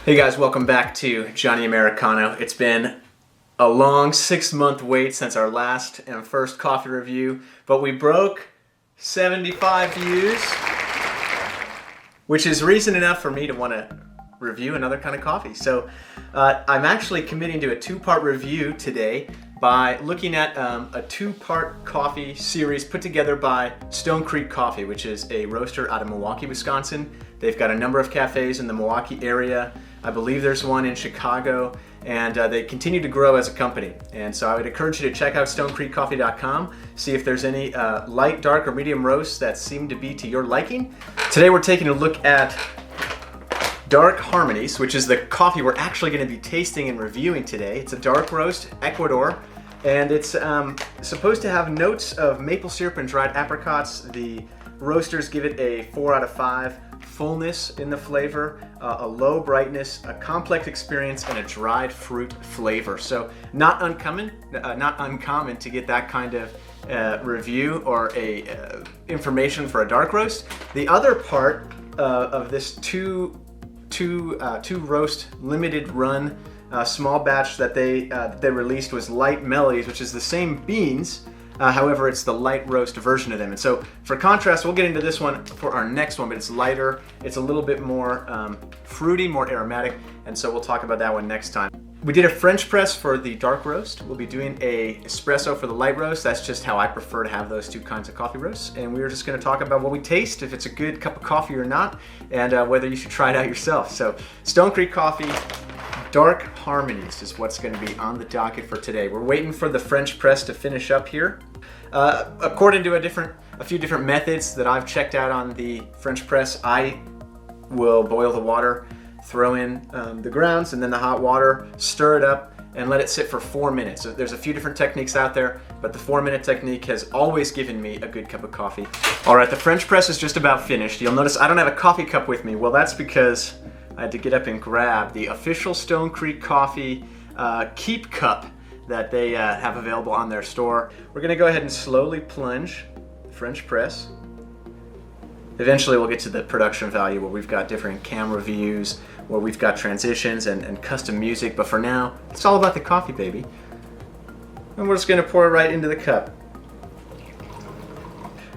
Hey guys, welcome back to Johnny Americano. It's been a long 6-month wait since our last and first coffee review, but we broke 75 views, which is reason enough for me to want to review another kind of coffee. So I'm actually committing to a 2-part review today by looking at a 2-part coffee series put together by Stone Creek Coffee, which is a roaster out of Milwaukee, Wisconsin. They've got a number of cafes in the Milwaukee area. I believe there's one in Chicago, and they continue to grow as a company. And so I would encourage you to check out stonecreekcoffee.com, see if there's any light, dark, or medium roasts that seem to be to your liking. Today we're taking a look at Dark Harmonies, which is the coffee we're actually going to be tasting and reviewing today. It's a dark roast, Ecuador, and it's supposed to have notes of maple syrup and dried apricots. The roasters give it a 4 out of 5. Fullness in the flavor, a low brightness, a complex experience, and a dried fruit flavor. So not uncommon to get that kind of review or information for a dark roast. The other part of this two roast limited run small batch that they released was Light Melodies, which is the same beans. However, it's the light roast version of them. And so for contrast, we'll get into this one for our next one, but it's lighter. It's a little bit more fruity, more aromatic. And so we'll talk about that one next time. We did a French press for the dark roast. We'll be doing a espresso for the light roast. That's just how I prefer to have those two kinds of coffee roasts. And we're just gonna talk about what we taste, if it's a good cup of coffee or not, and whether you should try it out yourself. So Stone Creek Coffee, Dark Harmonies is what's going to be on the docket for today. We're waiting for the French press to finish up here. According to a few different methods that I've checked out on the French press, I will boil the water, throw in the grounds and then the hot water, stir it up, and let it sit for 4 minutes. So there's a few different techniques out there, but the 4-minute technique has always given me a good cup of coffee. All right, the French press is just about finished. You'll notice I don't have a coffee cup with me. Well, that's because I had to get up and grab the official Stone Creek Coffee Keep Cup that they have available on their store. We're gonna go ahead and slowly plunge the French press. Eventually we'll get to the production value where we've got different camera views, where we've got transitions and custom music, but for now, it's all about the coffee, baby. And we're just gonna pour it right into the cup.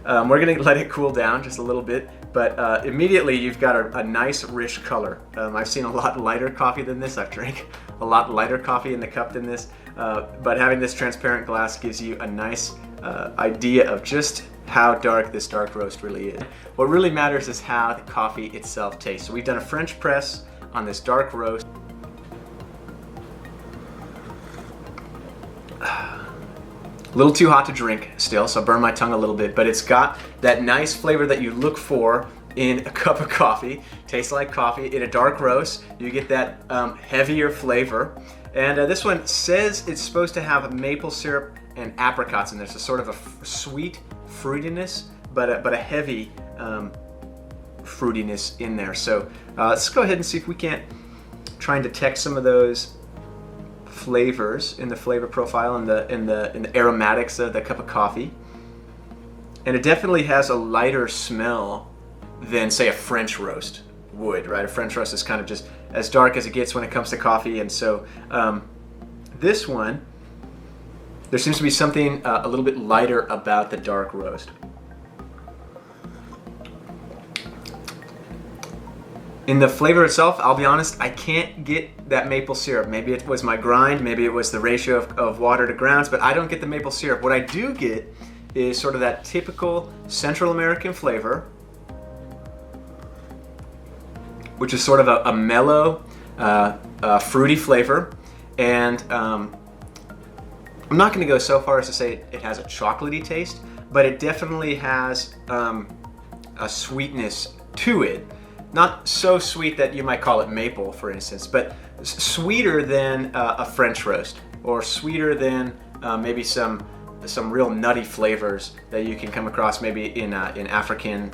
We're gonna let it cool down just a little bit, but immediately you've got a nice rich color. I've seen a lot lighter coffee than this. I've drank a lot lighter coffee in the cup than this, but having this transparent glass gives you a nice idea of just how dark this dark roast really is. What really matters is how the coffee itself tastes. So we've done a French press on this dark roast. A little too hot to drink still, so I burn my tongue a little bit, but it's got that nice flavor that you look for in a cup of coffee. Tastes like coffee. In a dark roast, you get that heavier flavor. And this one says it's supposed to have maple syrup and apricots in there, so sort of a sweet fruitiness, but a heavy fruitiness in there. So let's go ahead and see if we can't try and detect some of those flavors in the flavor profile and the aromatics of the cup of coffee. And it definitely has a lighter smell than, say, a French roast would, right? A French roast is kind of just as dark as it gets when it comes to coffee. And so this one, there seems to be something a little bit lighter about the dark roast. In the flavor itself, I'll be honest, I can't get that maple syrup. Maybe it was my grind, maybe it was the ratio of water to grounds, but I don't get the maple syrup. What I do get is sort of that typical Central American flavor, which is sort of a mellow, fruity flavor. And I'm not gonna go so far as to say it has a chocolatey taste, but it definitely has a sweetness to it. Not so sweet that you might call it maple, for instance, but sweeter than a French roast, or sweeter than maybe some real nutty flavors that you can come across maybe in African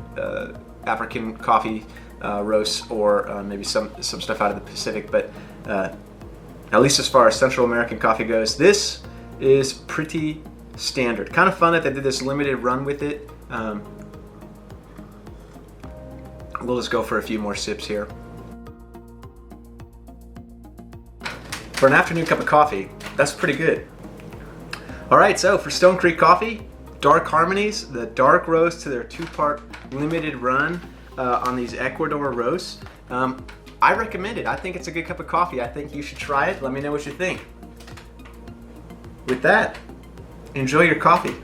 coffee roasts, or maybe some stuff out of the Pacific. But at least as far as Central American coffee goes, this is pretty standard. Kind of fun that they did this limited run with it. We'll just go for a few more sips here. for an afternoon cup of coffee, that's pretty good. All right, so for Stone Creek Coffee, Dark Harmonies, the dark roast to their 2-part limited run on these Ecuador roasts. I recommend it. I think it's a good cup of coffee. I think you should try it. Let me know what you think. With that, enjoy your coffee.